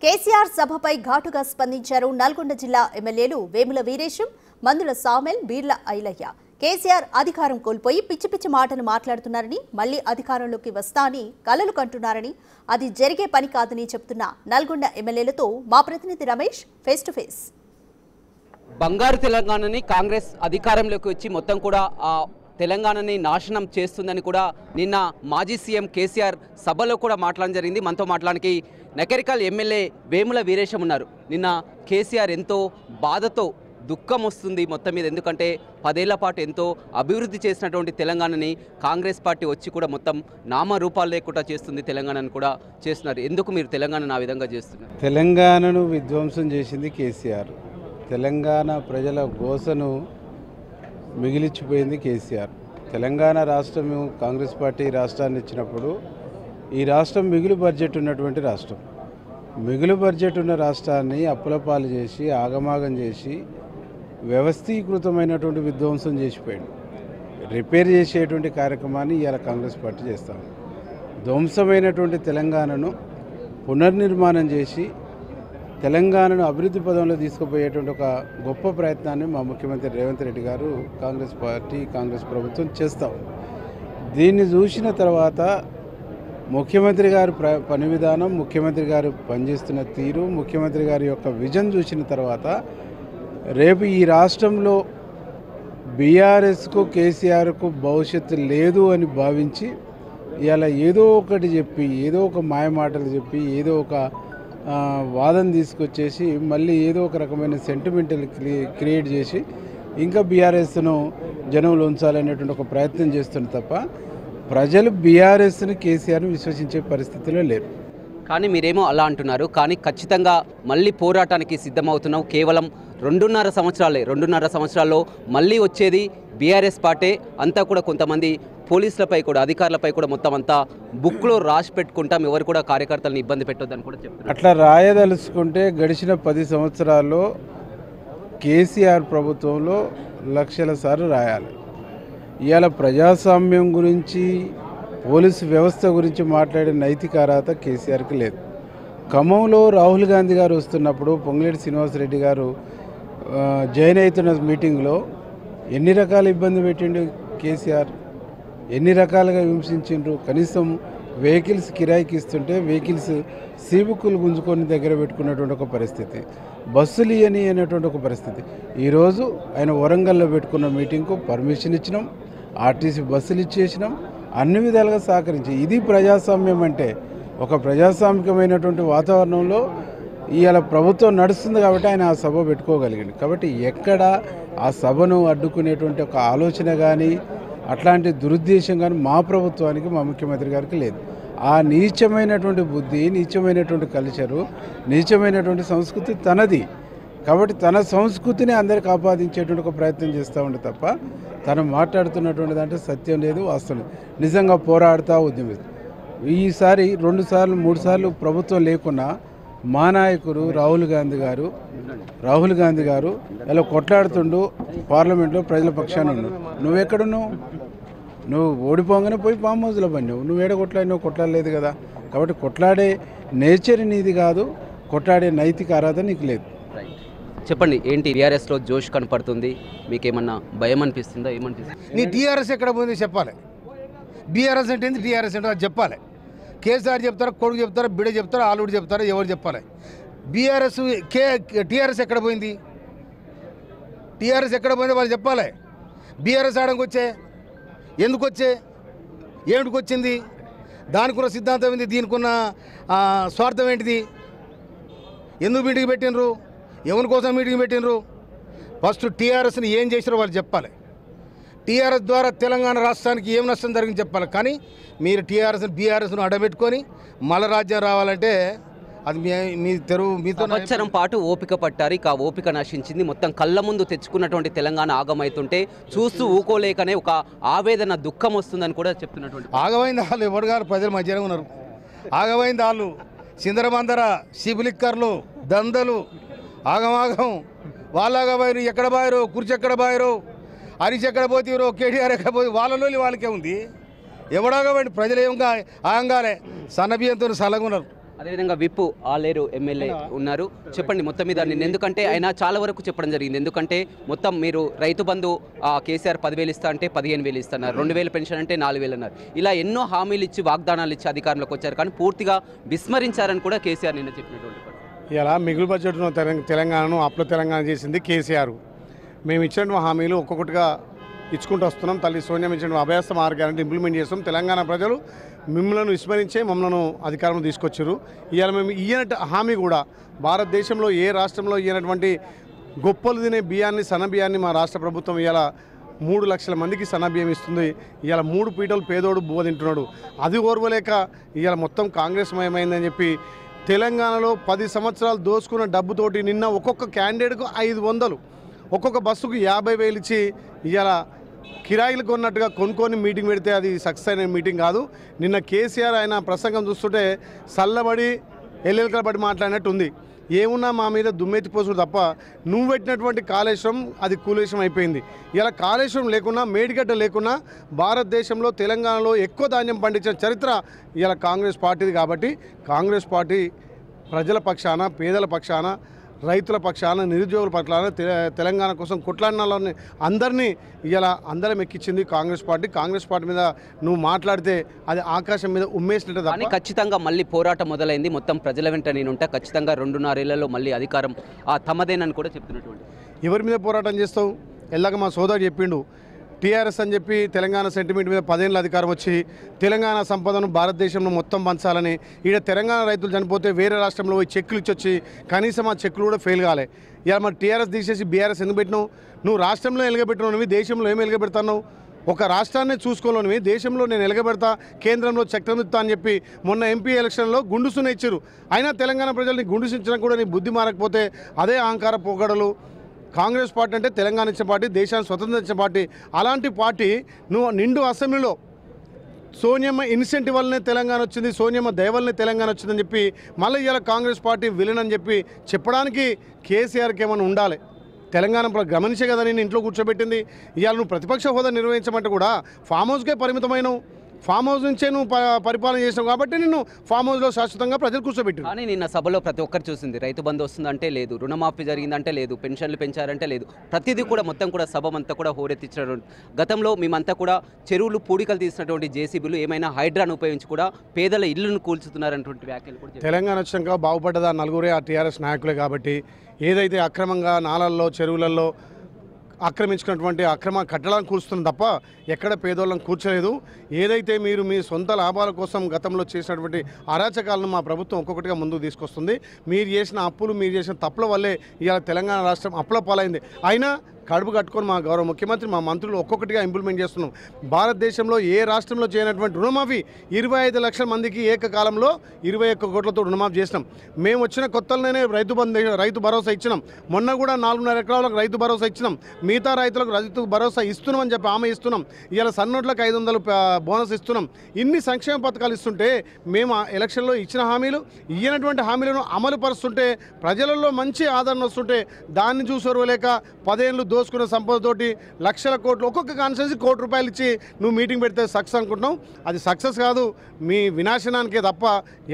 కేసీఆర్ సభపై ఘాటుగా స్పందించారు నల్గొండ జిల్లా ఎమ్మెల్యేలు వేముల వీరేశం, మందుల సామెల్, బీర్ల ఐలయ్య. కేసీఆర్ అధికారం కోల్పోయి పిచ్చి పిచ్చి మాటలు మాట్లాడుతున్నారని, మళ్లీ అధికారంలోకి వస్తా అని కలలు కంటున్నారని, అది జరిగే పని కాదని చెప్తున్న నల్గొండ ఎమ్మెల్యేలతో మా ప్రతినిధి రమేష్ ఫేస్ టు ఫేస్. బంగారు తెలంగాణని కాంగ్రెస్ అధికారంలోకి వచ్చి మొత్తం కూడా తెలంగాణని నాశనం చేస్తుందని కూడా నిన్న మాజీ సీఎం కేసీఆర్ సభలో కూడా మాట్లాడడం జరిగింది. మనతో మాట్లాడడానికి నకరికల్ ఎమ్మెల్యే వేముల వీరేశం ఉన్నారు. నిన్న కేసీఆర్ ఎంతో బాధతో దుఃఖం వస్తుంది మొత్తం మీద, ఎందుకంటే 10 ఏళ్ల పాటు ఎంతో అభివృద్ధి చేసినటువంటి తెలంగాణని కాంగ్రెస్ పార్టీ వచ్చి కూడా మొత్తం నామరూపాలు లేకుండా చేస్తుంది, తెలంగాణను కూడా చేస్తున్నారు. ఎందుకు మీరు తెలంగాణను ఆ విధంగా చేస్తున్నారు? తెలంగాణను విధ్వంసం చేసింది కేసీఆర్. తెలంగాణ ప్రజల గోసను మిగిలిచ్చిపోయింది కేసీఆర్. తెలంగాణ రాష్ట్రం కాంగ్రెస్ పార్టీ రాష్ట్రాన్ని ఇచ్చినప్పుడు ఈ రాష్ట్రం మిగులు బడ్జెట్ ఉన్నటువంటి రాష్ట్రం. మిగులు బడ్జెట్ ఉన్న రాష్ట్రాన్ని అప్పులపాలు చేసి ఆగమాగం చేసి వ్యవస్థీకృతమైనటువంటి విధ్వంసం చేసిపోయాడు. రిపేర్ చేసేటువంటి కార్యక్రమాన్ని ఇవాళ కాంగ్రెస్ పార్టీ చేస్తాం. ధ్వంసమైనటువంటి తెలంగాణను పునర్నిర్మాణం చేసి తెలంగాణను అభివృద్ధి పదంలో తీసుకుపోయేటువంటి ఒక గొప్ప ప్రయత్నాన్ని మా ముఖ్యమంత్రి రేవంత్ రెడ్డి గారు, కాంగ్రెస్ పార్టీ, కాంగ్రెస్ ప్రభుత్వం చేస్తాం. దీన్ని చూసిన తర్వాత ముఖ్యమంత్రి గారి పని విధానం, ముఖ్యమంత్రి గారు పనిచేస్తున్న తీరు, ముఖ్యమంత్రి గారి యొక్క విజన్ చూసిన తర్వాత రేపు ఈ రాష్ట్రంలో బీఆర్ఎస్కు కేసీఆర్కు భవిష్యత్తు లేదు అని భావించి ఇలా ఏదో ఒకటి చెప్పి, ఏదో ఒక మాయమాటలు చెప్పి, ఏదో ఒక వాదన తీసుకొచ్చేసి మళ్ళీ ఏదో ఒక రకమైన సెంటిమెంటల్ క్రియేట్ చేసి ఇంకా బీఆర్ఎస్ను జనంలో ఉంచాలనేటువంటి ఒక ప్రయత్నం చేస్తుంది తప్ప ప్రజలు బీఆర్ఎస్ని, కేసీఆర్ని విశ్వసించే పరిస్థితిలో లేరు. కానీ మీరేమో అలా అంటున్నారు, కానీ ఖచ్చితంగా మళ్ళీ పోరాటానికి సిద్ధమవుతున్నావు. కేవలం 2.5 సంవత్సరాలే, 2.5 సంవత్సరాల్లో మళ్ళీ వచ్చేది బీఆర్ఎస్ పార్టీ. అంతా కూడా కొంతమంది పోలీసులపై కూడా, అధికారులపై కూడా మొత్తం అంతా బుక్లో రాసి పెట్టుకుంటాం, ఎవరు కూడా కార్యకర్తలను ఇబ్బంది పెట్టొద్దని కూడా చెప్తున్నారు. అట్లా రాయదలుచుకుంటే గడిచిన 10 సంవత్సరాల్లో కేసీఆర్ ప్రభుత్వంలో లక్షల సార్లు రాయాలి. ఇవాళ ప్రజాస్వామ్యం గురించి, పోలీసు వ్యవస్థ గురించి మాట్లాడే నైతిక అర్హత కేసీఆర్కి లేదు. ఖమ్మంలో రాహుల్ గాంధీ గారు వస్తున్నప్పుడు పొంగులేటి శ్రీనివాసరెడ్డి గారు జాయిన్ అవుతున్న మీటింగ్లో ఎన్ని రకాల ఇబ్బంది పెట్టిండు కేసీఆర్, ఎన్ని రకాలుగా విమర్శించిండ్రు. కనీసం వెహికల్స్ కిరాయికి ఇస్తుంటే వెహికల్స్ సీబుక్కులు గుంజుకొని దగ్గర పెట్టుకున్నటువంటి ఒక పరిస్థితి, బస్సులు ఇయని అనేటువంటి ఒక పరిస్థితి. ఈరోజు ఆయన వరంగల్లో పెట్టుకున్న మీటింగ్కు పర్మిషన్ ఇచ్చినాం, ఆర్టీసీ బస్సులు ఇచ్చేసినాం, అన్ని విధాలుగా సహకరించి. ఇది ప్రజాస్వామ్యం అంటే. ఒక ప్రజాస్వామికమైనటువంటి వాతావరణంలో ఇవాళ ప్రభుత్వం నడుస్తుంది కాబట్టి ఆయన ఆ సభ పెట్టుకోగలిగింది. కాబట్టి ఎక్కడ ఆ సభను అడ్డుకునేటువంటి ఒక ఆలోచన కానీ అట్లాంటి దురుద్దేశం కానీ మా ప్రభుత్వానికి, మా ముఖ్యమంత్రి గారికి లేదు. ఆ నీచమైనటువంటి బుద్ధి, నీచమైనటువంటి కల్చరు, నీచమైనటువంటి సంస్కృతి తనది. కాబట్టి తన సంస్కృతిని అందరికి ఆపాదించేటువంటి ఒక ప్రయత్నం చేస్తూ ఉండే తప్ప తను మాట్లాడుతున్నటువంటి దాంట్లో సత్యం లేదు, వాస్తవం. నిజంగా పోరాడుతూ ఉద్యమిస్తుంది. ఈసారి 2 సార్లు 3 సార్లు ప్రభుత్వం లేకున్నా మా నాయకుడు రాహుల్ గాంధీ గారు ఇలా కొట్లాడుతుండు పార్లమెంట్లో, ప్రజల పక్షాన ఉన్నాడు. నువ్వెక్కడున్నావు? నువ్వు ఓడిపోగానే పోయి ఫామ్ హౌస్లో పడినావు. నువ్వు ఏడ కొట్లాడినావు? కొట్లాడలేదు కదా. కాబట్టి కొట్లాడే నేచర్ నీది కాదు, కొట్లాడే నైతిక అర్హత నీకు లేదు. చెప్పండి, ఏంటి టీఆర్ఎస్లో జోష్ కనపడుతుంది, మీకేమన్నా భయం అనిపిస్తుందా? ఏమనిపిస్తుంది? నీ టీఆర్ఎస్ ఎక్కడ పోయింది చెప్పాలి. బీఆర్ఎస్ అంటే ఏంది, టీఆర్ఎస్ అంటే అది చెప్పాలి. కేసీఆర్ చెప్తారా, కొడుకు చెప్తారా, బిడ్డ చెప్తారా, ఆలుడు చెప్తారా, ఎవరు చెప్పాలి? బీఆర్ఎస్ టీఆర్ఎస్ ఎక్కడ పోయింది? టీఆర్ఎస్ ఎక్కడ పోయింది వాళ్ళు చెప్పాలి. బీఆర్ఎస్ ఆడడానికి వచ్చే, ఎందుకు వచ్చే, ఏమిటికి వచ్చింది, దానికున్న సిద్ధాంతం ఏంది, దీనికున్న స్వార్థం ఏంటిది, ఎందుకు మీటింగ్ పెట్టినరు, ఎవరి కోసం మీటింగ్ పెట్టినరు? ఫస్ట్ టీఆర్ఎస్ని ఏం చేసినారో వాళ్ళు చెప్పాలి. టీఆర్ఎస్ ద్వారా తెలంగాణ రాష్ట్రానికి ఏం నష్టం జరిగింది చెప్పాలి. కానీ మీరు బీఆర్ఎస్ను అడబెట్టుకొని మళ్ళా రాజ్యం రావాలంటే అది మీ తెరువు. మీతో సంవత్సరం పాటు ఓపిక పట్టారు, ఇక ఓపిక నశించింది. మొత్తం కళ్ళ ముందు తెచ్చుకున్నటువంటి తెలంగాణ ఆగమవుతుంటే చూస్తూ ఊకోలేకనే ఒక ఆవేదన, దుఃఖం వస్తుందని కూడా చెప్తున్నటువంటి. ఆగమైంది వాళ్ళు, ఎవరు గారు ప్రజలు మధ్యలో ఉన్నారు. ఆగమైంది వాళ్ళు, సిందరమందర, శిబులిక్కర్లు, దందలు, ఆగమాగం. వాళ్ళగా బాయరు, ఎక్కడ బాయరు, కుర్చీ ఎక్కడ బాయరు, హరీష్ ఎక్కడ పోతీరో, కేటీఆర్ ఎక్కడ పోయి, వాళ్ళలో వాళ్ళకే ఉంది. ఎవడాగా ప్రజలు ఏం ఆగంగాలే సన్నబియ్యంతో సలగున్నారు. అదేవిధంగా విప్పు ఆలేరు ఎమ్మెల్యే ఉన్నారు. చెప్పండి మొత్తం మీద నిన్న, ఎందుకంటే ఆయన చాలా వరకు చెప్పడం జరిగింది. ఎందుకంటే మొత్తం మీరు రైతు బంధు కేసీఆర్ 10,000 ఇస్తా అంటే 15,000 ఇస్తున్నారు, 2,000 పెన్షన్ అంటే 4,000 అన్నారు. ఇలా ఎన్నో హామీలు ఇచ్చి వాగ్దానాలు ఇచ్చి అధికారంలోకి వచ్చారు, కానీ పూర్తిగా విస్మరించారని కూడా కేసీఆర్ నిన్న చెప్పినటువంటి. ఇలా మిగులు బడ్జెట్ను తెలంగాణను అప్పుల తెలంగాణ చేసింది కేసీఆర్. మేము ఇచ్చిన హామీలు ఒక్కొక్కటిగా ఇచ్చుకుంటూ వస్తున్నాం. తల్లి సోనియా ఇచ్చిన అభ్యాస మార్గాన్ని ఇంప్లిమెంట్ చేస్తాం. తెలంగాణ ప్రజలు మిమ్మల్ని విస్మరించే మమ్మల్ని అధికారంలో తీసుకొచ్చారు. ఇవాళ మేము ఇయ్యనట్టు హామీ కూడా భారతదేశంలో ఏ రాష్ట్రంలో ఇయ్యనటువంటి గొప్పలు తినే బియ్యాన్ని, సన్న బియ్యాన్ని మా రాష్ట్ర ప్రభుత్వం ఇవాళ 3 లక్షల మందికి సన్న బియ్యం ఇస్తుంది. ఇవాళ 3 పీటలు పేదోడు బువ్వ తింటున్నాడు. అది ఓర్వలేక ఇవాళ మొత్తం కాంగ్రెస్ మయమైందని చెప్పి తెలంగాణలో 10 సంవత్సరాలు దోసుకున్న డబ్బుతోటి నిన్న ఒక్కొక్క క్యాండిడేట్కు 500, ఒక్కొక్క బస్సుకు 50,000 ఇచ్చి ఇవాళ కిరాయిలు కొన్నట్టుగా కొనుక్కొని మీటింగ్ పెడితే అది సక్సెస్ అయిన మీటింగ్ కాదు. నిన్న కేసీఆర్ ఆయన ప్రసంగం చూస్తుంటే చల్లబడి ఎల్లెలకల పడి మాట్లాడినట్టు ఉంది. ఏమున్నా మా మీద దుమ్మెత్తిపోసుడు తప్ప నువ్వు పెట్టినటువంటి కాళేశ్వరం అది కూలేశ్వరం అయిపోయింది. ఇలా కాళేశ్వరం లేకున్నా, మేడిగడ్డ లేకున్నా భారతదేశంలో తెలంగాణలో ఎక్కువ ధాన్యం పండించిన చరిత్ర ఇలా కాంగ్రెస్ పార్టీది. కాబట్టి కాంగ్రెస్ పార్టీ ప్రజల పక్షాన, పేదల పక్షాన, రైతుల పక్షాన, నిరుద్యోగుల పక్షాన తెలంగాణ కోసం కొట్లాడిన అందరినీ ఇలా అందరం ఎక్కించింది కాంగ్రెస్ పార్టీ. కాంగ్రెస్ పార్టీ మీద నువ్వు మాట్లాడితే అది ఆకాశం మీద ఉమ్మేసినట్టు. కానీ ఖచ్చితంగా మళ్ళీ పోరాటం మొదలైంది. మొత్తం ప్రజల వెంట నేనుంటా, ఖచ్చితంగా 2.5 ఏళ్లలో మళ్ళీ అధికారం తమదేనని కూడా చెప్తున్నటువంటి. ఎవరి మీద పోరాటం చేస్తావు? ఎలాగ మా సోదరుడు చెప్పిండు, టీఆర్ఎస్ అని చెప్పి తెలంగాణ సెంటిమెంట్ మీద 10 ఏళ్ళ అధికారం వచ్చి తెలంగాణ సంపదను భారతదేశంలో మొత్తం పంచాలని, ఈడ తెలంగాణ రైతులు చనిపోతే వేరే రాష్ట్రంలో పోయి చెక్కులు ఇచ్చొచ్చి కనీసం ఆ చెక్కులు కూడా ఫెయిల్ కాలే. ఇలా మరి టీఆర్ఎస్ తీసేసి బీఆర్ఎస్ ఎందుకు పెట్టినావు? నువ్వు రాష్ట్రంలో ఎలగబెట్టినవి, దేశంలో ఏమి ఎలగబెడతావు? ఒక రాష్ట్రాన్ని చూసుకోవాలని దేశంలో నేను ఎలగబెడతా, కేంద్రంలో చక్రం ఇస్తా అని చెప్పి మొన్న ఎంపీ ఎలక్షన్లో గుండుసునే ఇచ్చారు. అయినా తెలంగాణ ప్రజల్ని గుండుసించినా కూడా నీ బుద్ధి మారకపోతే అదే అహంకార పోగడలు. కాంగ్రెస్ పార్టీ అంటే తెలంగాణ ఇచ్చిన పార్టీ, దేశాన్ని స్వతంత్రం ఇచ్చిన పార్టీ. అలాంటి పార్టీ నువ్వు నిండు అసెంబ్లీలో సోనియమ్మ ఇన్సెంటివ్ వల్లనే తెలంగాణ వచ్చింది, సోనియమ్మ దయ వల్లనే తెలంగాణ వచ్చిందని చెప్పి మళ్ళీ ఇవాళ కాంగ్రెస్ పార్టీ విలన్ అని చెప్పి చెప్పడానికి కేసీఆర్కి ఏమైనా ఉండాలి. తెలంగాణ గమనించే కదా నేను ఇంట్లో కూర్చోబెట్టింది. ఇవాళ నువ్వు ప్రతిపక్ష హోదా నిర్వహించమంటే కూడా ఫామ్ హౌస్కే పరిమితమైనవు. ఫామ్ హౌస్ నుంచే నువ్వు పరిపాలన చేసావు కాబట్టి నిన్ను ఫామ్ హౌస్లో శాశ్వతంగా ప్రజలు కూర్చోబెట్టారు. కానీ నిన్న సభలో ప్రతి ఒక్కరు చూసింది, రైతు బంధు వస్తుందంటే లేదు, రుణమాఫీ జరిగిందంటే లేదు, పెన్షన్లు పెంచారంటే లేదు, ప్రతిదీ కూడా మొత్తం కూడా సభ అంతా కూడా హోరెత్తించడం. గతంలో మేమంతా కూడా చెరువులు పూడికలు తీసినటువంటి జేసీబీలు ఏమైనా హైడ్రాను ఉపయోగించి కూడా పేదల ఇళ్లను కూల్చుతున్నారన్నటువంటి వ్యాఖ్యలు కూడా. తెలంగాణ వచ్చినాక బాగుపడ్డదా నలుగురే ఆ టీఆర్ఎస్ నాయకులే. కాబట్టి ఏదైతే అక్రమంగా నాళల్లో, చెరువులలో ఆక్రమించుకున్నటువంటి అక్రమ కట్టడాలను కూర్చుతుంది తప్ప ఎక్కడ పేదోళ్ళని కూర్చోలేదు. ఏదైతే మీరు మీ సొంత లాభాల కోసం గతంలో చేసినటువంటి అరాచకాలను మా ప్రభుత్వం ఒక్కొక్కటిగా ముందుకు తీసుకొస్తుంది. మీరు చేసిన అప్పులు, మీరు చేసిన తప్పుల వల్లే ఇవాళ తెలంగాణ రాష్ట్రం అప్పుల పాలైంది. అయినా కడుపు కట్టుకొని మా గౌరవ ముఖ్యమంత్రి, మా మంత్రులు ఒక్కొక్కటిగా ఇంప్లిమెంట్ చేస్తున్నాం. భారతదేశంలో ఏ రాష్ట్రంలో చేయనటువంటి రుణమాఫీ 25 లక్షల మందికి ఏకకాలంలో 21 కోట్లతో రుణమాఫీ చేసినాం. మేము వచ్చిన కొత్తలోనే రైతు భరోసా ఇచ్చినాం. మొన్న కూడా 4.5 ఎకరాలకు రైతు భరోసా ఇచ్చినాం. మిగతా రైతులకు రైతు భరోసా ఇస్తున్నామని చెప్పి ఆమె ఇస్తున్నాం. ఇవాళ సన్నోట్లకు 500 బోనస్ ఇస్తున్నాం. ఇన్ని సంక్షేమ పథకాలు ఇస్తుంటే మేము ఎలక్షన్లో ఇచ్చిన హామీలు, ఇయ్యనటువంటి హామీలను అమలు పరుస్తుంటే ప్రజలలో మంచి ఆదరణ వస్తుంటే దాన్ని చూసోరలేక 10 ఏళ్ళు దోసుకున్న సంపదతోటి లక్షల కోట్లు, ఒక్కొక్క కాన్స్టిట్యూన్సీ ₹1,00,00,000 ఇచ్చి నువ్వు మీటింగ్ పెడితే సక్సెస్ అనుకుంటున్నావు. అది సక్సెస్ కాదు, మీ వినాశనానికే తప్ప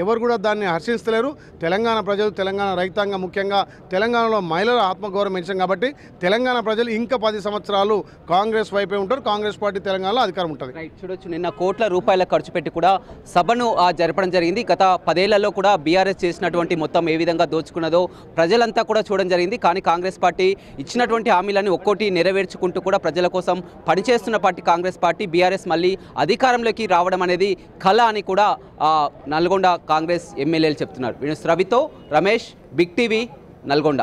ఎవరు కూడా దాన్ని హర్షిస్తలేరు. తెలంగాణ ప్రజలు, తెలంగాణ రైతాంగం, ముఖ్యంగా తెలంగాణలో మహిళల ఆత్మగౌరవం పెంచాం కాబట్టి తెలంగాణ ప్రజలు ఇంకా 10 సంవత్సరాలు కాంగ్రెస్ వైపే ఉంటారు. కాంగ్రెస్ పార్టీ తెలంగాణలో అధికారం ఉంటుంది. చూడొచ్చు, నిన్న కోట్ల రూపాయల ఖర్చు పెట్టి కూడా సభను జరపడం జరిగింది. గత 10 ఏళ్లలో కూడా బీఆర్ఎస్ చేసినటువంటి మొత్తం ఏ విధంగా దోచుకున్నదో ప్రజలంతా కూడా చూడడం జరిగింది. కానీ కాంగ్రెస్ పార్టీ ఇచ్చినటువంటి హామీలను ఒక్కోటి నెరవేర్చుకుంటూ కూడా ప్రజల కోసం పనిచేస్తున్న పార్టీ కాంగ్రెస్ పార్టీ. బీఆర్ఎస్ మళ్ళీ అధికారంలోకి రావడం అనేది కళ అని కూడా నల్గొండ కాంగ్రెస్ ఎమ్మెల్యేలు చెప్తున్నారు. రవితో రమేష్, బిగ్ టీవీ, నల్గొండ.